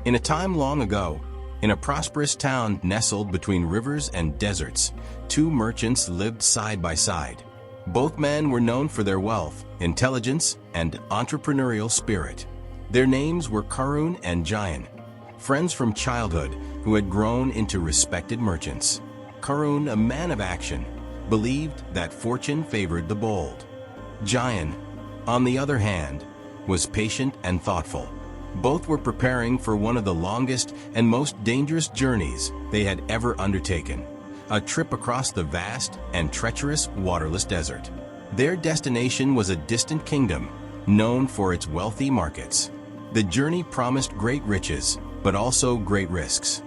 In a time long ago, in a prosperous town nestled between rivers and deserts, two merchants lived side by side. Both men were known for their wealth, intelligence, and entrepreneurial spirit. Their names were Karun and Jayan, friends from childhood who had grown into respected merchants. Karun, a man of action, believed that fortune favored the bold. Jayan, on the other hand, was patient and thoughtful. Both were preparing for one of the longest and most dangerous journeys they had ever undertaken, a trip across the vast and treacherous waterless desert. Their destination was a distant kingdom, known for its wealthy markets. The journey promised great riches, but also great risks.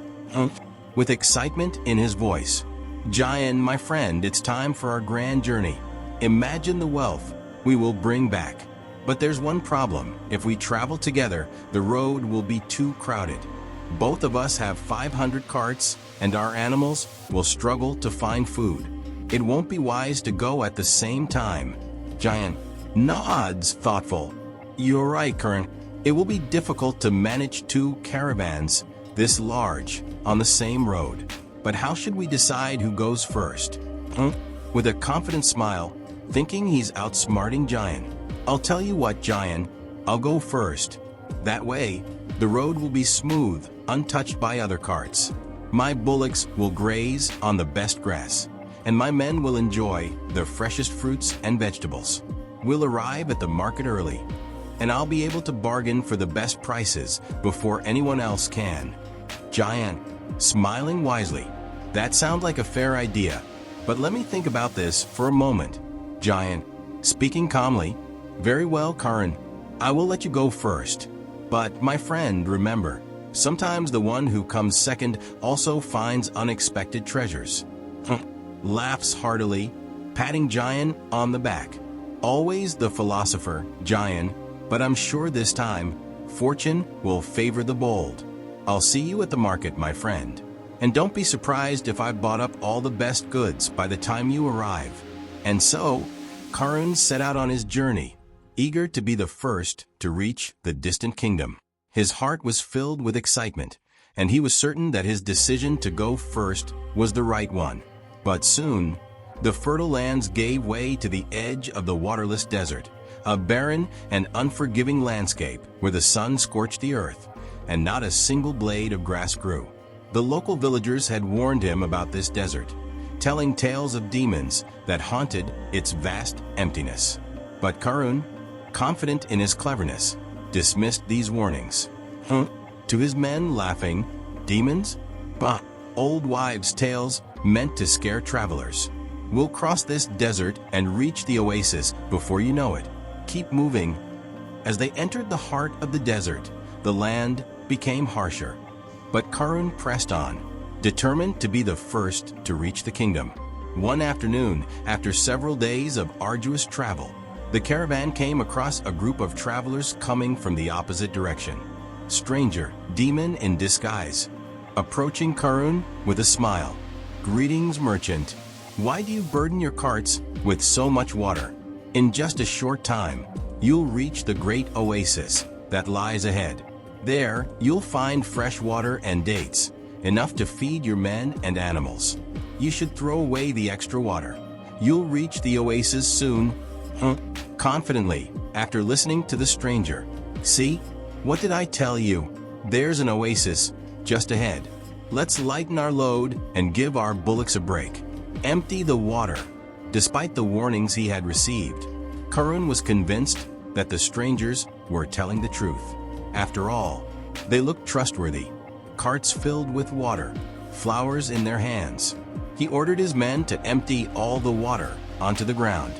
With excitement in his voice, "Jayan, my friend, it's time for our grand journey. Imagine the wealth we will bring back. But there's one problem. If we travel together, the road will be too crowded. Both of us have 500 carts, and our animals will struggle to find food. It won't be wise to go at the same time." Jayan nods, thoughtful. "You're right, Karan. It will be difficult to manage two caravans this large on the same road. But how should we decide who goes first?" With a confident smile, thinking he's outsmarting Jayan, "I'll tell you what, Jayan, I'll go first. That way, the road will be smooth, untouched by other carts. My bullocks will graze on the best grass, and my men will enjoy the freshest fruits and vegetables. We'll arrive at the market early, and I'll be able to bargain for the best prices before anyone else can." Jayan, smiling wisely, "That sounds like a fair idea, but let me think about this for a moment." Jayan, speaking calmly, "Very well, Karan. I will let you go first. But, my friend, remember, sometimes the one who comes second also finds unexpected treasures." Laughs heartily, patting Jayan on the back. "Always the philosopher, Jayan, but I'm sure this time, fortune will favor the bold. I'll see you at the market, my friend. And don't be surprised if I've bought up all the best goods by the time you arrive." And so, Karun set out on his journey, eager to be the first to reach the distant kingdom. His heart was filled with excitement, and he was certain that his decision to go first was the right one. But soon, the fertile lands gave way to the edge of the waterless desert, a barren and unforgiving landscape where the sun scorched the earth, and not a single blade of grass grew. The local villagers had warned him about this desert, telling tales of demons that haunted its vast emptiness. But Karun, confident in his cleverness, dismissed these warnings. To his men, laughing, "Demons? Bah! Old wives' tales meant to scare travelers. We'll cross this desert and reach the oasis before you know it. Keep moving." As they entered the heart of the desert, the land became harsher. But Karun pressed on, determined to be the first to reach the kingdom. One afternoon, after several days of arduous travel, the caravan came across a group of travelers coming from the opposite direction. Stranger, demon in disguise, approaching Karun with a smile. "Greetings, merchant. Why do you burden your carts with so much water? In just a short time, you'll reach the great oasis that lies ahead. There, you'll find fresh water and dates, enough to feed your men and animals. You should throw away the extra water. You'll reach the oasis soon." Confidently, after listening to the stranger, "See, what did I tell you? There's an oasis just ahead. Let's lighten our load and give our bullocks a break. Empty the water." Despite the warnings he had received, Karun was convinced that the strangers were telling the truth. After all, they looked trustworthy, carts filled with water, flowers in their hands. He ordered his men to empty all the water onto the ground.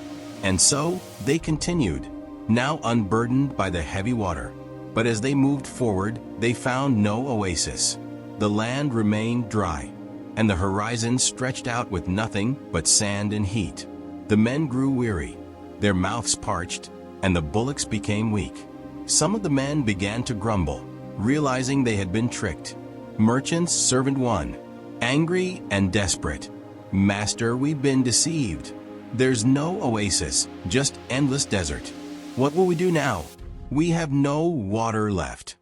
And so they continued, now unburdened by the heavy water. But as they moved forward, they found no oasis. The land remained dry, and the horizon stretched out with nothing but sand and heat. The men grew weary, their mouths parched, and the bullocks became weak. Some of the men began to grumble, realizing they had been tricked. Merchant's servant one, angry and desperate, "Master, we've been deceived. There's no oasis, just endless desert. What will we do now? We have no water left."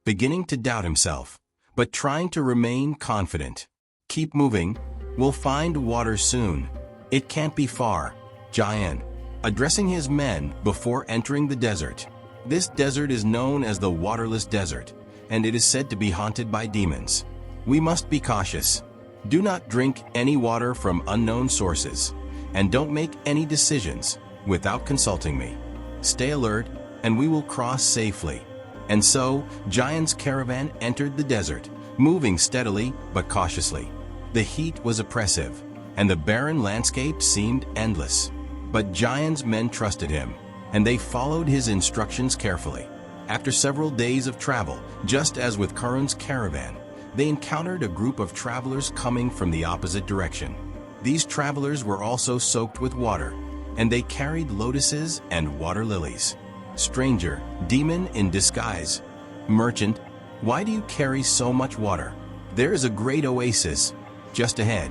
beginning to doubt himself, but trying to remain confident. Keep moving, we'll find water soon. It can't be far. Giant, addressing his men before entering the desert. This desert is known as the waterless desert, and it is said to be haunted by demons. We must be cautious. Do not drink any water from unknown sources, and don't make any decisions without consulting me. Stay alert, and we will cross safely. And so, Giant's caravan entered the desert, moving steadily but cautiously. The heat was oppressive, and the barren landscape seemed endless. But Giant's men trusted him, and they followed his instructions carefully. After several days of travel, just as with Karun's caravan, they encountered a group of travelers coming from the opposite direction. These travelers were also soaked with water, and they carried lotuses and water lilies. Stranger, demon in disguise. Merchant, why do you carry so much water? There is a great oasis just ahead.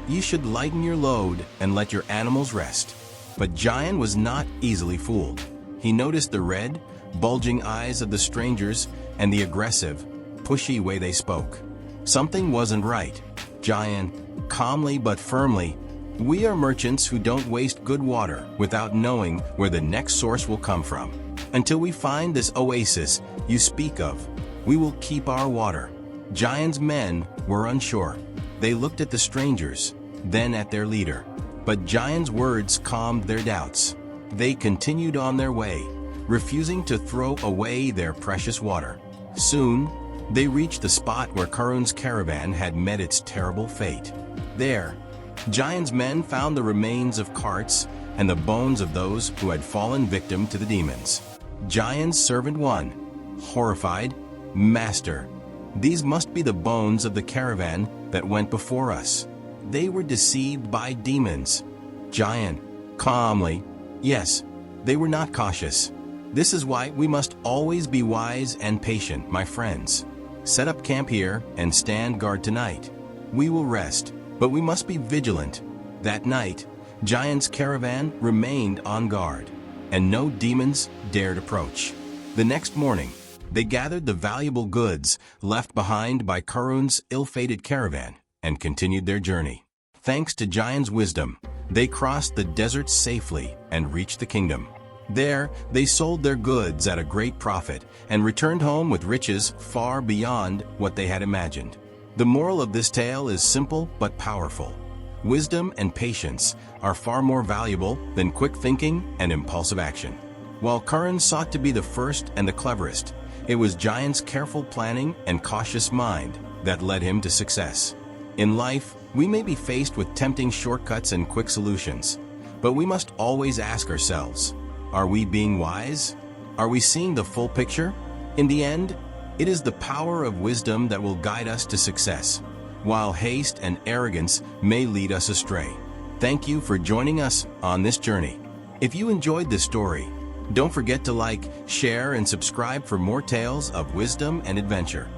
You should lighten your load and let your animals rest. But Giant was not easily fooled. He noticed the red, bulging eyes of the strangers and the aggressive, pushy way they spoke. Something wasn't right. Giant, calmly but firmly, we are merchants who don't waste good water without knowing where the next source will come from. Until we find this oasis you speak of, we will keep our water. Giant's men were unsure. They looked at the strangers, then at their leader. But Giant's words calmed their doubts. They continued on their way, refusing to throw away their precious water. Soon, they reached the spot where Karun's caravan had met its terrible fate. There, Giant's men found the remains of carts and the bones of those who had fallen victim to the demons. Giant's servant one, horrified, Master, these must be the bones of the caravan that went before us. They were deceived by demons. Giant, calmly, yes, they were not cautious. This is why we must always be wise and patient, my friends. Set up camp here and stand guard tonight. We will rest, but we must be vigilant. That night, Giant's caravan remained on guard, and no demons dared approach. The next morning, they gathered the valuable goods left behind by Karun's ill-fated caravan and continued their journey. Thanks to Giant's wisdom, they crossed the desert safely and reached the kingdom. There, they sold their goods at a great profit and returned home with riches far beyond what they had imagined. The moral of this tale is simple but powerful. Wisdom and patience are far more valuable than quick thinking and impulsive action. While Karun sought to be the first and the cleverest, it was Giant's careful planning and cautious mind that led him to success. In life, we may be faced with tempting shortcuts and quick solutions, but we must always ask ourselves, are we being wise? Are we seeing the full picture? In the end, it is the power of wisdom that will guide us to success, while haste and arrogance may lead us astray. Thank you for joining us on this journey. If you enjoyed this story, don't forget to like, share, and subscribe for more tales of wisdom and adventure.